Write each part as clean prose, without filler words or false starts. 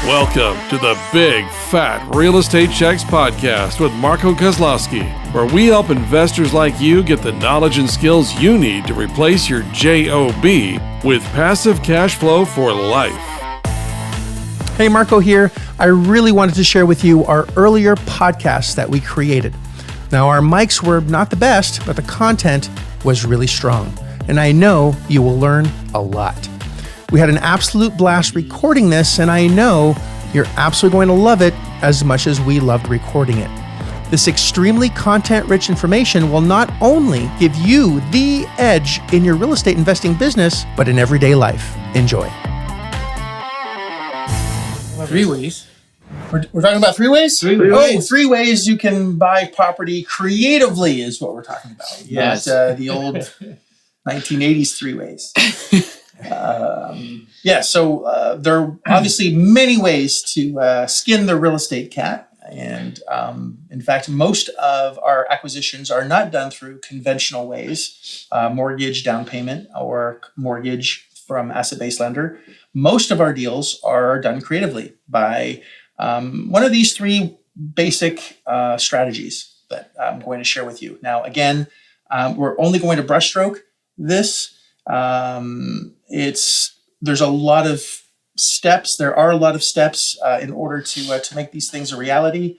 Welcome to the Big Fat Real Estate Checks podcast with Marco Kozlowski, where we help investors like you get the knowledge and skills you need to replace your JOB with passive cash flow for life. Hey, Marco here. I really wanted to share with you our earlier podcast that we created. Now, our mics were not the best, but the content was really strong, and I know you will learn a lot. We had an absolute blast recording this, and I know you're absolutely going to love it as much as we loved recording it. This extremely content-rich information will not only give you the edge in your real estate investing business, but in everyday life. Enjoy. Three ways. We're talking about three ways? Three ways you can buy property creatively is what we're talking about. Yes. Not the old 1980s three ways. So there are obviously many ways to skin the real estate cat. And in fact, most of our acquisitions are not done through conventional ways, mortgage down payment or mortgage from asset-based lender. Most of our deals are done creatively by one of these three basic strategies that I'm going to share with you. Now, again, we're only going to brushstroke this. There's a lot of steps. There are a lot of steps in order to make these things a reality.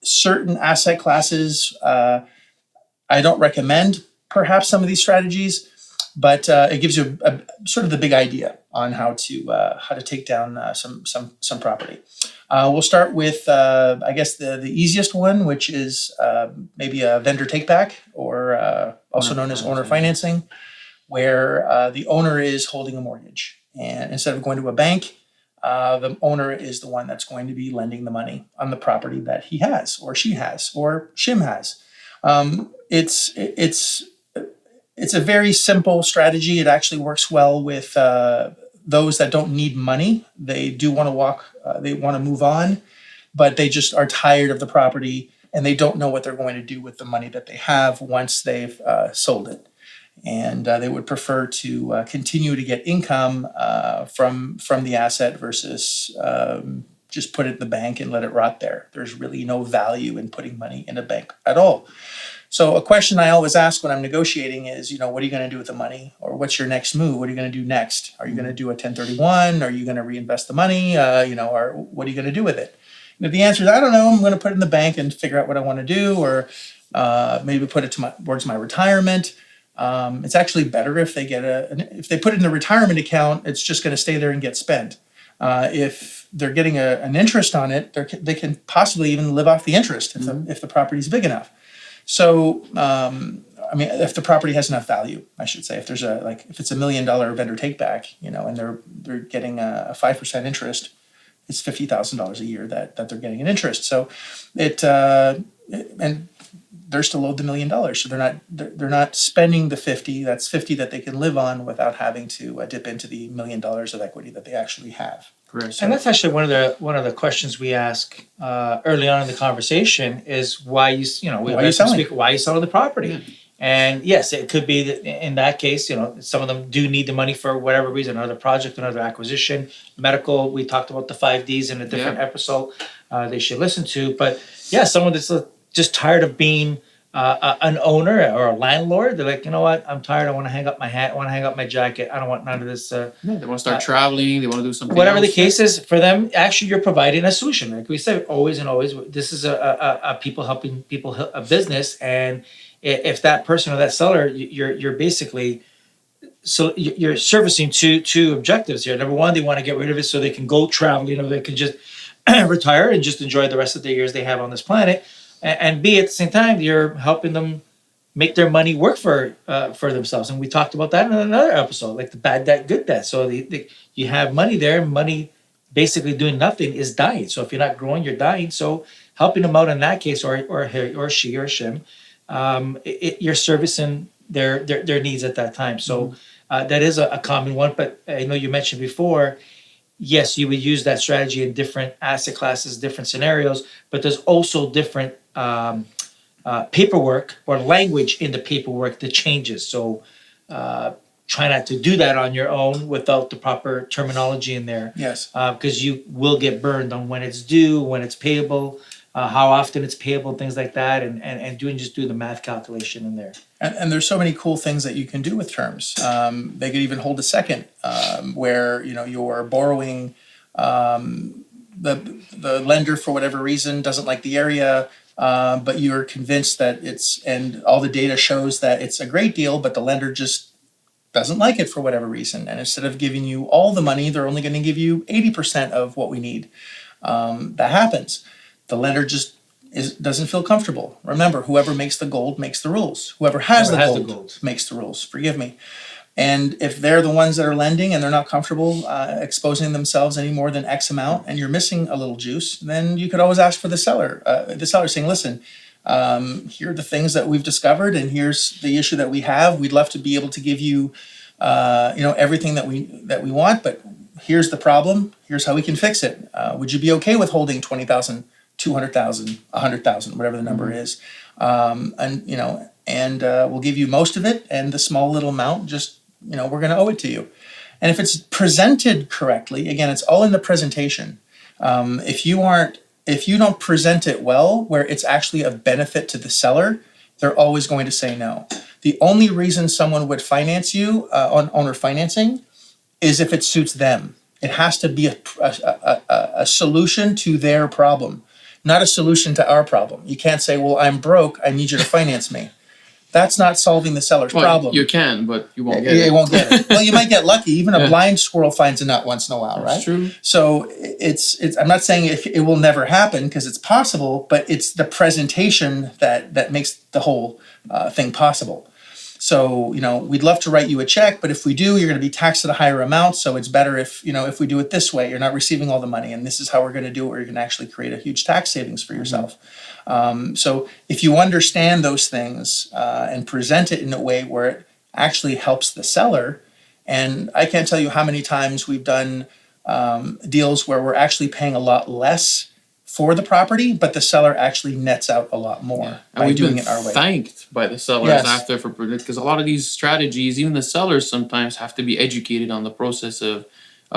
Certain asset classes, I don't recommend perhaps some of these strategies, but it gives you a sort of the big idea on how to take down some property. We'll start with I guess the easiest one, which is maybe a vendor take back, or also known as owner financing, where the owner is holding a mortgage, and instead of going to a bank, the owner is the one that's going to be lending the money on the property that he has, or she has, or Shim has. It's a very simple strategy. It actually works well with those that don't need money. They do want to they want to move on, but they just are tired of the property and they don't know what they're going to do with the money that they have once they've sold it. And they would prefer to continue to get income from the asset versus just put it in the bank and let it rot there. There's really no value in putting money in a bank at all. So a question I always ask when I'm negotiating is, what are you going to do with the money? Or what's your next move? What are you going to do next? Are you going to do a 1031? Are you going to reinvest the money? Or what are you going to do with it? And if the answer is, I don't know, I'm going to put it in the bank and figure out what I want to do, or maybe put it towards my retirement. It's actually better if they if they put it in a retirement account, it's just going to stay there and get spent. If they're getting an interest on it, they can possibly even live off the interest if the property is big enough. So, if the property has enough value, I should say, if there's if it's $1 million vendor take back, and they're getting a 5% interest, it's $50,000 a year that they're getting an interest. So and they're still owed the $1 million. So they're not spending the 50. That's 50 that they can live on without having to dip into the $1 million of equity that they actually have. Correct. And that's actually one of the questions we ask early on in the conversation is why you selling the property. Yeah. And yes, it could be that in that case, some of them do need the money for whatever reason, another project, another acquisition, medical. We talked about the 5 Ds in a different episode they should listen to. But yeah, someone that's just tired of being an owner or a landlord, they're like, you know what, I'm tired. I want to hang up my hat. I want to hang up my jacket. I don't want none of this. They want to start traveling. They want to do something. Whatever else. The case is, for them, actually, you're providing a solution. Like we said, always and always, this is a people helping people a business. And if that person or that seller, you're basically, so you're servicing two objectives here. Number one, they want to get rid of it so they can go traveling, they can just retire and just enjoy the rest of the years they have on this planet. And B, at the same time, you're helping them make their money work for themselves. And we talked about that in another episode, like the bad debt, good debt. So you have money there. Money basically doing nothing is dying. So if you're not growing, you're dying. So helping them out in that case, or she or Shim, you're servicing their needs at that time. So that is a common one. But I know you mentioned before, yes, you would use that strategy in different asset classes, different scenarios, but there's also different paperwork or language in the paperwork that changes. So try not to do that on your own without the proper terminology in there. Yes. Because you will get burned on when it's due, when it's payable, how often it's payable, things like that, and do the math calculation in there. And there's so many cool things that you can do with terms. They could even hold a second, where you're borrowing, the lender for whatever reason doesn't like the area, but you're convinced that and all the data shows that it's a great deal, but the lender just doesn't like it for whatever reason. And instead of giving you all the money, they're only going to give you 80% of what we need. That happens. The lender just doesn't feel comfortable. Remember, whoever makes the gold makes the rules. Whoever has the gold makes the rules. Forgive me. And if they're the ones that are lending and they're not comfortable exposing themselves any more than X amount, and you're missing a little juice, then you could always ask for the seller. The seller saying, listen, here are the things that we've discovered, and here's the issue that we have. We'd love to be able to give you, everything that we want, but here's the problem. Here's how we can fix it. Would you be okay with holding 20,000, 200,000, 100,000, whatever the number is, and we'll give you most of it, and the small little amount, just we're going to owe it to you. And if it's presented correctly, again, it's all in the presentation. If you don't present it well, where it's actually of benefit to the seller, they're always going to say no. The only reason someone would finance you on owner financing is if it suits them. It has to be a solution to their problem, not a solution to our problem. You can't say, well, I'm broke, I need you to finance me. That's not solving the seller's problem. You can, but you won't get it. You won't get it. Well, you might get lucky. Even a blind squirrel finds a nut once in a while, right? That's true. So it's. I'm not saying it will never happen, because it's possible, but it's the presentation that makes the whole thing possible. So, we'd love to write you a check, but if we do, you're going to be taxed at a higher amount. So it's better if we do it this way, you're not receiving all the money, and this is how we're going to do it, where you can actually create a huge tax savings for yourself. So if you understand those things and present it in a way where it actually helps the seller, and I can't tell you how many times we've done deals where we're actually paying a lot less for the property, but the seller actually nets out a lot more by doing it our way. Thanked by the sellers after because a lot of these strategies, even the sellers sometimes have to be educated on the process of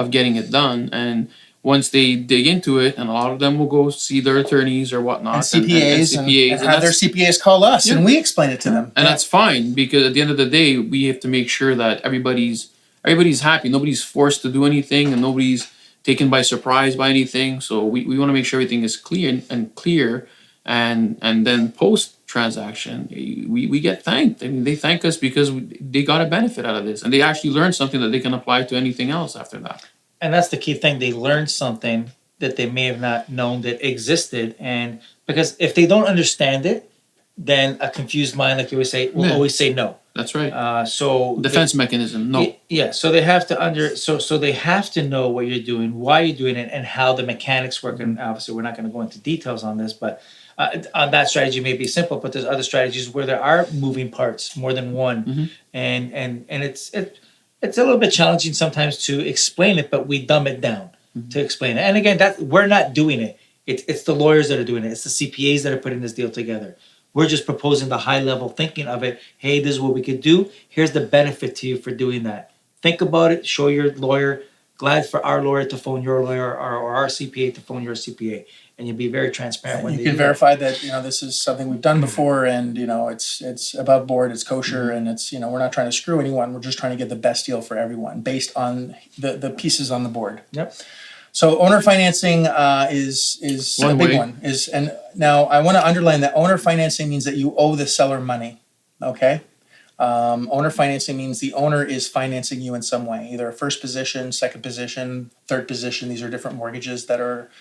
getting it done. And once they dig into it, and a lot of them will go see their attorneys or whatnot, and CPAs, and have their CPAs call us, and we explain it to them. And that's fine, because at the end of the day, we have to make sure that everybody's happy. Nobody's forced to do anything, and nobody's taken by surprise by anything. So we want to make sure everything is clear, and then post transaction, we get thanked. I mean, they thank us because they got a benefit out of this, and they actually learned something that they can apply to anything else after that. And that's the key thing. They learned something that they may have not known that existed. And because if they don't understand it, then a confused mind, like you always say, will always say no. That's right. So defense mechanism. No. Yeah. So they have to so they have to know what you're doing, why you're doing it, and how the mechanics work. And obviously, we're not going to go into details on this, but on that strategy may be simple. But there's other strategies where there are moving parts, more than one, and it's a little bit challenging sometimes to explain it, but we dumb it down to explain it. And again, we're not doing it. It's the lawyers that are doing it. It's the CPAs that are putting this deal together. We're just proposing the high level thinking of it. Hey, this is what we could do. Here's the benefit to you for doing that. Think about it. Show your lawyer. Glad for our lawyer to phone your lawyer, or our CPA to phone your CPA, and you'll be very transparent. When you can verify that this is something we've done before, and it's above board, it's kosher, and it's we're not trying to screw anyone. We're just trying to get the best deal for everyone based on the pieces on the board. Yep. So owner financing is a big one. And now I want to underline that owner financing means that you owe the seller money. Okay. Owner financing means the owner is financing you in some way, either a first position, second position, third position. These are different mortgages that are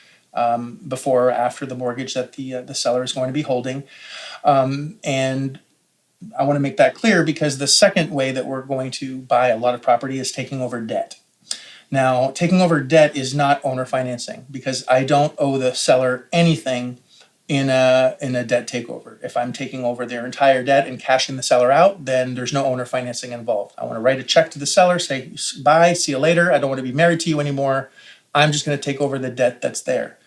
before or after the mortgage that the seller is going to be holding. And I want to make that clear, because the second way that we're going to buy a lot of property is taking over debt. Now, taking over debt is not owner financing, because I don't owe the seller anything in a debt takeover. If I'm taking over their entire debt and cashing the seller out, then there's no owner financing involved. I want to write a check to the seller, say, bye, see you later. I don't want to be married to you anymore. I'm just going to take over the debt that's there.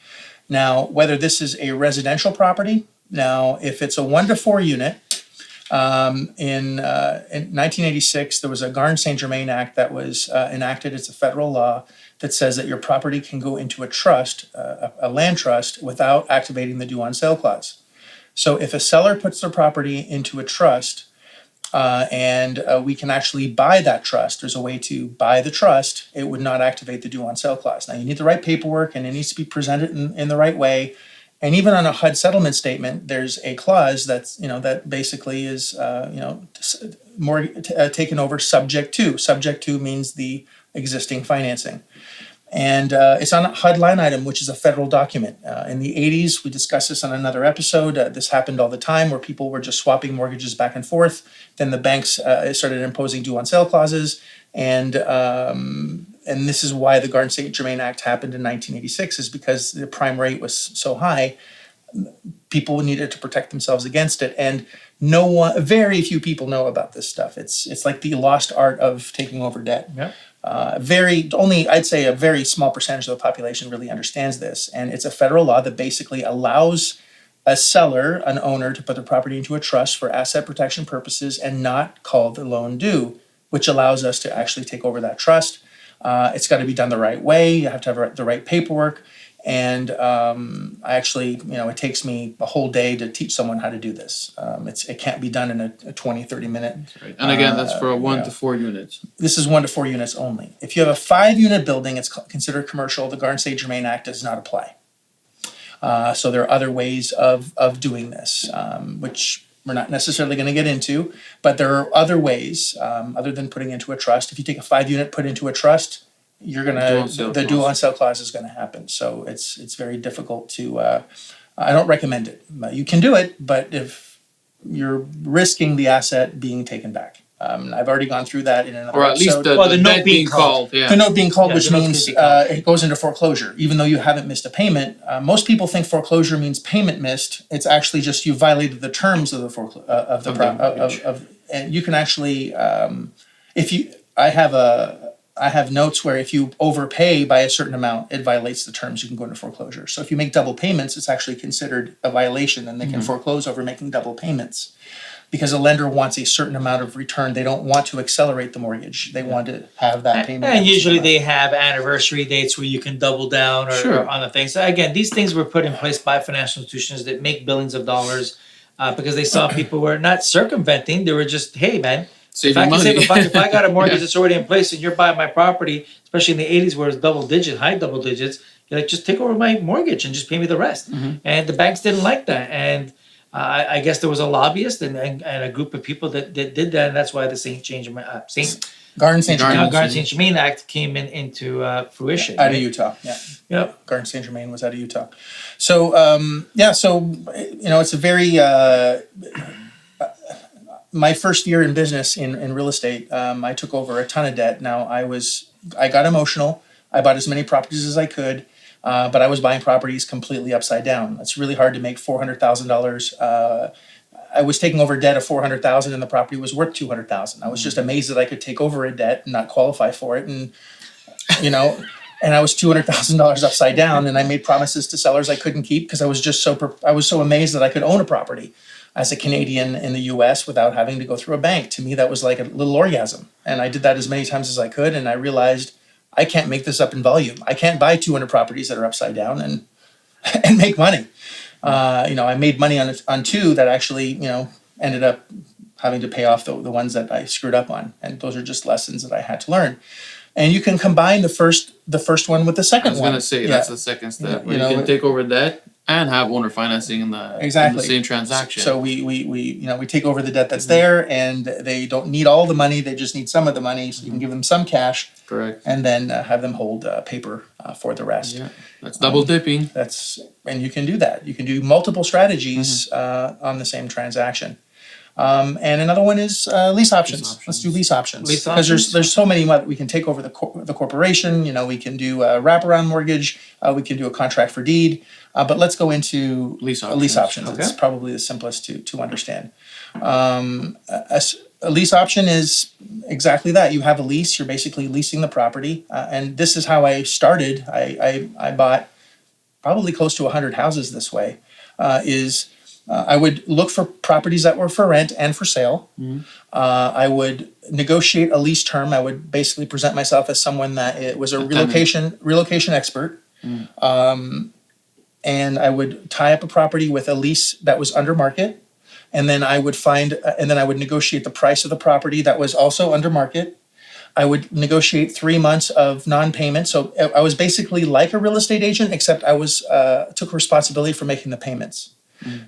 Now, whether this is a residential property, now if it's a 1 to 4 unit, In 1986, there was a Garn-Saint-Germain Act that was enacted. It's a federal law that says that your property can go into a trust, a land trust, without activating the due on sale clause. So if a seller puts their property into a trust, and we can actually buy that trust, there's a way to buy the trust, it would not activate the due on sale clause. Now, you need the right paperwork, and it needs to be presented in the right way. And even on a HUD settlement statement, there's a clause that's, that basically is, more taken over subject to. Subject to means the existing financing. And it's on a HUD line item, which is a federal document. In the 80s, we discussed this on another episode. This happened all the time where people were just swapping mortgages back and forth. Then the banks started imposing due on sale clauses. And this is why the Garn-Saint-Germain Act happened in 1986, is because the prime rate was so high, people needed to protect themselves against it. And very few people know about this stuff. It's like the lost art of taking over debt. Yep. I'd say a very small percentage of the population really understands this. And it's a federal law that basically allows a seller, an owner, to put their property into a trust for asset protection purposes and not call the loan due, which allows us to actually take over that trust. It's got to be done the right way. You have to have the right paperwork. And it takes me a whole day to teach someone how to do this. It can't be done in a 20, 30 minute. Right. And again, that's for 1 to 4 units. This is 1 to 4 units only. If you have a 5-unit building, it's considered commercial. The Garn-Saint-Germain Act does not apply. So there are other ways of doing this, which we're not necessarily going to get into, but there are other ways other than putting into a trust. If you take a 5-unit, put into a trust, the due on sale clause is going to happen. So it's very difficult to. I don't recommend it. You can do it, but if you're risking the asset being taken back. I've already gone through that in another Or at least episode. the note being called. Yeah. The note being called, which the note means being called. it goes into foreclosure, even though you haven't missed a payment. Most people think foreclosure means payment missed. It's actually just you violated the terms of the and you can actually I have notes where if you overpay by a certain amount, it violates the terms. You can go into foreclosure. So if you make double payments, it's actually considered a violation, and they can foreclose over making double payments. Because a lender wants a certain amount of return. They don't want to accelerate the mortgage. They want to have that payment. And usually they have anniversary dates where you can double down or on the things. So again, these things were put in place by financial institutions that make billions of dollars because they saw people were not circumventing. They were just, hey, man, if I got a mortgage that's already in place and you're buying my property, especially in the 80s where it's high double digits, you're like, just take over my mortgage and just pay me the rest. And the banks didn't like that. And I guess there was a lobbyist and a group of people that did that, and that's why the Garn-Saint-Germain Act came into fruition. Out of Utah, yeah. Yep. Garn-Saint-Germain was out of Utah. So, it's a very... my first year in business in real estate, I took over a ton of debt. Now, I got emotional. I bought as many properties as I could. But I was buying properties completely upside down. It's really hard to make $400,000. I was taking over debt of $400,000 and the property was worth $200,000. I was just amazed that I could take over a debt and not qualify for it. And, and I was $200,000 upside down, and I made promises to sellers I couldn't keep because I was just I was so amazed that I could own a property as a Canadian in the US without having to go through a bank. To me, that was like a little orgasm. And I did that as many times as I could. And I realized I can't make this up in volume. I can't buy 200 properties that are upside down and make money. I made money on 2 that actually, ended up having to pay off the ones that I screwed up on. And those are just lessons that I had to learn. And you can combine the first one with the second one. I was going to say, that's the second step. Where you can take over debt and have owner financing in the same transaction. So we take over the debt that's there, and they don't need all the money. They just need some of the money. So you can give them some cash. Correct. And then have them hold paper for the rest. Yeah, that's double dipping. And you can do that. You can do multiple strategies on the same transaction. And another one is lease options. Let's do lease options. Because there's so many. We can take over the corporation. We can do a wraparound mortgage. We can do a contract for deed. But let's go into lease options. Okay. It's probably the simplest to understand. A lease option is exactly that. You have a lease. You're basically leasing the property. And this is how I started. I bought probably close to 100 houses this way. I would look for properties that were for rent and for sale. I would negotiate a lease term. I would basically present myself as someone that it was a relocation expert. And I would tie up a property with a lease that was under market. And then I would negotiate the price of the property that was also under market. I would negotiate 3 months of non-payment. So I was basically like a real estate agent, except I took responsibility for making the payments.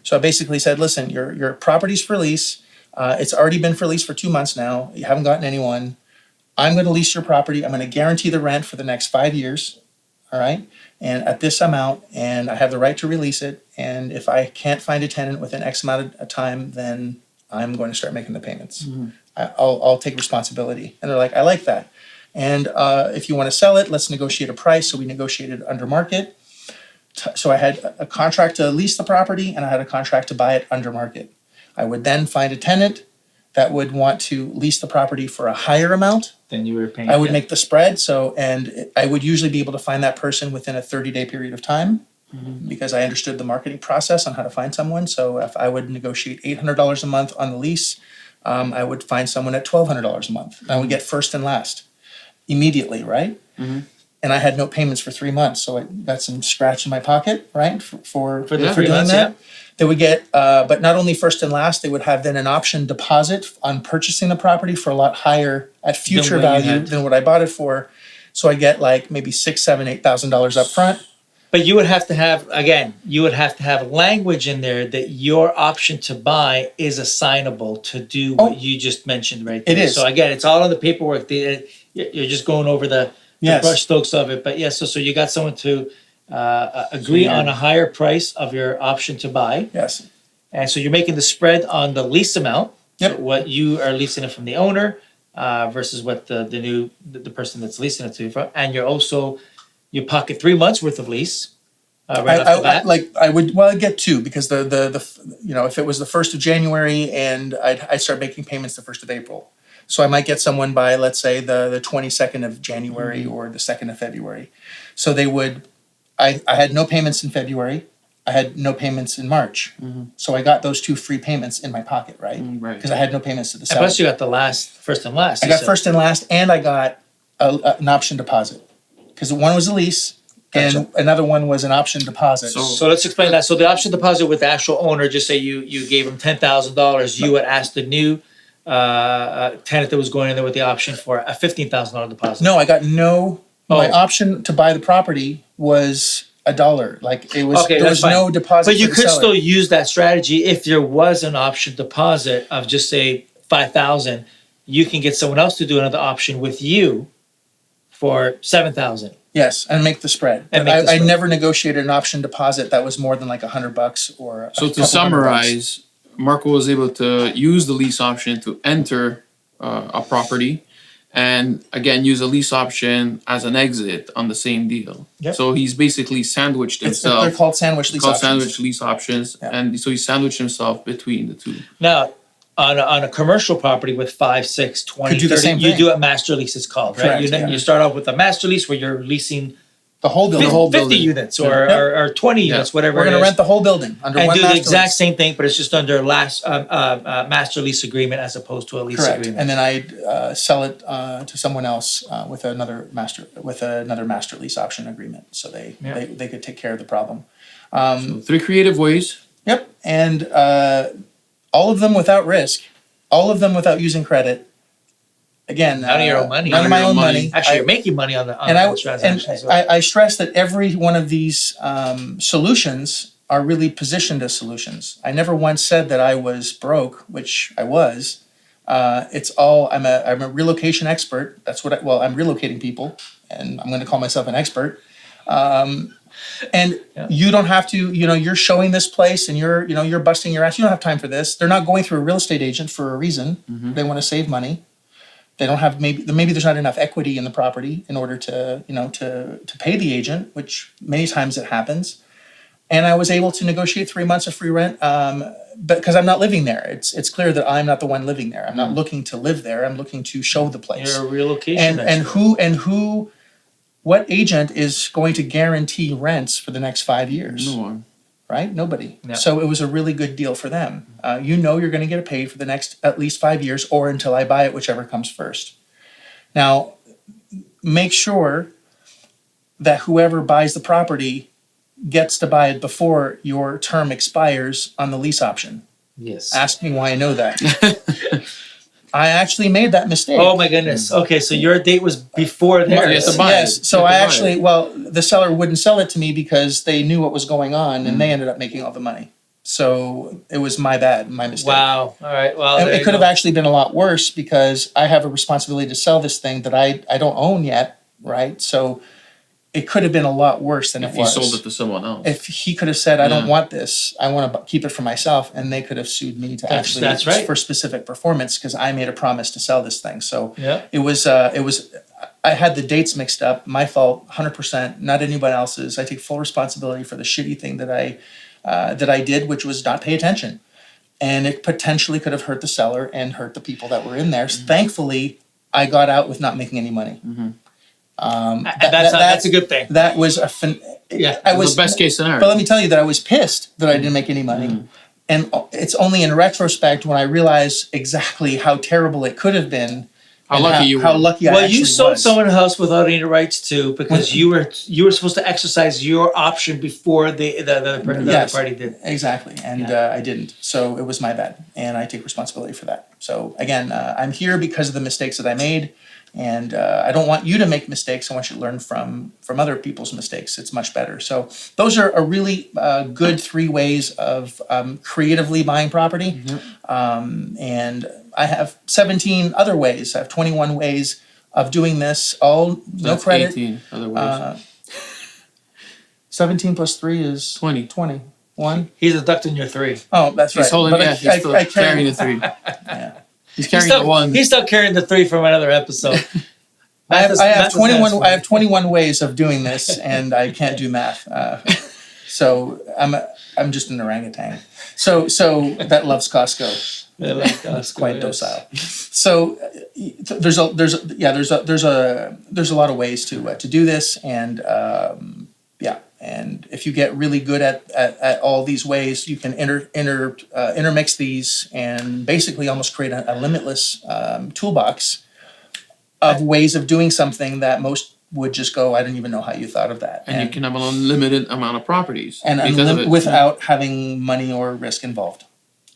So I basically said, listen, your property's for lease. It's already been for lease for 2 months now. You haven't gotten anyone. I'm going to lease your property. I'm going to guarantee the rent for the next 5 years. All right. And at this amount, and I have the right to release it. And if I can't find a tenant within X amount of time, then I'm going to start making the payments. I'll take responsibility. And they're like, I like that. And if you want to sell it, let's negotiate a price. So we negotiated under market. So I had a contract to lease the property, and I had a contract to buy it under market. I would then find a tenant that would want to lease the property for a higher amount. Then you were paying. I would make the spread. And I would usually be able to find that person within a 30-day period of time because I understood the marketing process on how to find someone. So if I would negotiate $800 a month on the lease, I would find someone at $1,200 a month. I would get first and last immediately, right? And I had no payments for 3 months, so I got some scratch in my pocket, right, for doing 3 months, that. yeah. They would get, but not only first and last, they would have then an option deposit on purchasing the property for a lot higher at future value than what I bought it for. So I get like maybe $6,000, $7,000, $8,000 up front. But you would have to have language in there that your option to buy is assignable to do what you just mentioned right there. It is. So again, it's all in the paperwork. You're just going over the brush strokes of it. But yes, so you got someone to agree on a higher price of your option to buy. Yes. And so you're making the spread on the lease amount. Yep. So what you are leasing it from the owner versus what the person that's leasing it to you from. And you're also, you pocket 3 months worth of lease. Right off the bat. I'd get 2 because if it was the 1st of January and I'd start making payments the 1st of April. So I might get someone by, let's say, the 22nd of January or the 2nd of February. So I had no payments in February. I had no payments in March. So I got those 2 free payments in my pocket, right? Right. Because I had no payments to the seller. Plus you got the first and last. I got first and last, and I got an option deposit. Because one was a lease, and another one was an option deposit. So let's explain that. So the option deposit with the actual owner, just say you gave him $10,000, you would ask the new tenant that was going in there with the option for a $15,000 deposit. No, I got my option to buy the property was $1. Like it was, there was no deposit. But you for the could seller. still use that strategy if there was an option deposit of just say $5,000. You can get someone else to do another option with you for $7,000. Yes, and make the spread. I never negotiated an option deposit that was more than like $100 or. So to summarize, Marco was able to use the lease option to enter a property, and again use a lease option as an exit on the same deal. Yep. So he's basically sandwiched himself. They're called sandwich lease options. Sandwich lease options, and so he sandwiched himself between the two. Now, on a commercial property with 5, 6, 20, Could do the 30, same you thing. do a master lease, it's called, right? Correct, You start off with a master lease where you're leasing the whole building. 50 units or 20 units, whatever We're it going to is. rent the whole building under And one do the master exact lease. same thing, but it's just under master lease agreement as opposed to a lease Correct. agreement. And then I'd sell it to someone else with another master lease option agreement, so they could take care of the problem. So 3 creative ways. Yep, and all of them without risk, all of them without using credit. Again, None of your own money. None of my own money. Actually, you're making money on the transactions. I stress that every one of these solutions are really positioned as solutions. I never once said that I was broke, which I was. It's all I'm a relocation expert. That's what I'm relocating people, and I'm going to call myself an expert. You don't have to, you're showing this place and you're busting your ass. You don't have time for this. They're not going through a real estate agent for a reason. They want to save money. They don't have maybe there's not enough equity in the property in order to pay the agent, which many times it happens. And I was able to negotiate 3 months of free rent, but because I'm not living there. It's clear that I'm not the one living there. I'm not looking to live there. I'm looking to show the place. You're a relocation What agent is going to guarantee rents for the next 5 years? No one. right? Nobody. Yeah. So it was a really good deal for them. You're going to get paid for the next at least 5 years or until I buy it, whichever comes first. Now, make sure that whoever buys the property gets to buy it before your term expires on the lease option. Yes. Ask me why I know that. I actually made that mistake. Oh my goodness. Okay, so your date was before theirs. Yes, buy it. Yes. So You I have to buy actually, the seller wouldn't sell it to me because they knew what was going on and they ended up making all the money. So it was my mistake. Wow. All right. Well, And there it you could have go. actually been a lot worse because I have a responsibility to sell this thing that I don't own yet, right? So it could have been a lot worse than If it he was. sold it to someone else. If he could have said, I don't Yeah. want this, I want to keep it for myself, and they could have sued me to That's right. for specific performance because I made a promise to sell this thing. So Yeah. it was, I had the dates mixed up, my fault, 100%, not anybody else's. I take full responsibility for the shitty thing that I did, which was not pay attention. And it potentially could have hurt the seller and hurt the people that were in there. Mm-hmm. Thankfully, I got out with not making any money. That's a good thing. That was Yeah. I It was the best case scenario. But let me tell you that I was pissed that I didn't make any money. And it's only in retrospect when I realize exactly how terrible it could have been. How and lucky you were. How lucky I Well, actually you sold was. someone a house without any rights to because you were supposed to exercise your option before the other party did. Exactly. And I didn't. So it was my bad. And I take responsibility for that. So again, I'm here because of the mistakes that I made. And I don't want you to make mistakes. I want you to learn from other people's mistakes. It's much better. So those are a really good 3 ways of creatively buying property. And I have 17 other ways. I have 21 ways of doing this. All no That's credit. 18 other ways. 17 plus 3 is 20. 21. He's deducting your 3. Oh, that's right. He's holding, But yeah, he's still carrying the 3. Yeah. He's carrying the 1. He's still carrying the 3 from another episode. I have Math is 21. nice. I have 21 ways of doing this, and I can't do math. So I'm just an orangutan. So that loves Costco. It's quite docile. So there's a lot of ways to do this, and and if you get really good at all these ways, you can intermix these and basically almost create a limitless toolbox of ways of doing something that most would just go, I don't even know how you thought of that. And you can have an unlimited amount of properties. And because of it. without having money or risk involved.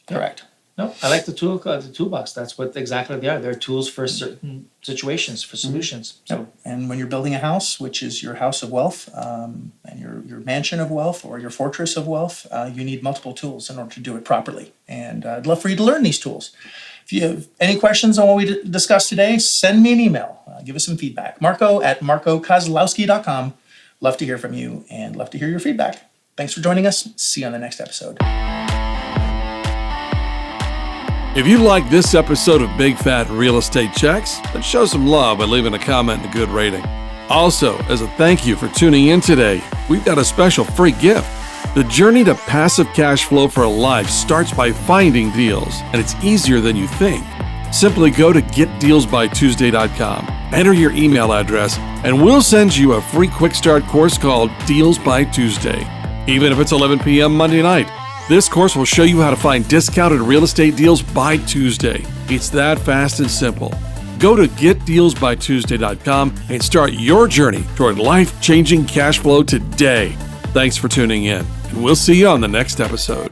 Correct. No, I like the toolbox. That's what exactly they are. They're tools for certain situations, for solutions. So And when you're building a house, which is your house of wealth, and your mansion of wealth or your fortress of wealth, you need multiple tools in order to do it properly. And I'd love for you to learn these tools. If you have any questions on what we discussed today, send me an email. Give us some feedback. Marco@marcokozlowski.com. Love to hear from you and love to hear your feedback. Thanks for joining us. See you on the next episode. If you like this episode of Big Fat Real Estate Checks, then show some love by leaving a comment and a good rating. Also, as a thank you for tuning in today, we've got a special free gift. The journey to passive cash flow for a life starts by finding deals, and it's easier than you think. Simply go to getdealsbytuesday.com, enter your email address, and we'll send you a free quick start course called Deals by Tuesday. Even if it's 11 p.m. Monday night, this course will show you how to find discounted real estate deals by Tuesday. It's that fast and simple. Go to getdealsbytuesday.com and start your journey toward life-changing cash flow today. Thanks for tuning in, and we'll see you on the next episode.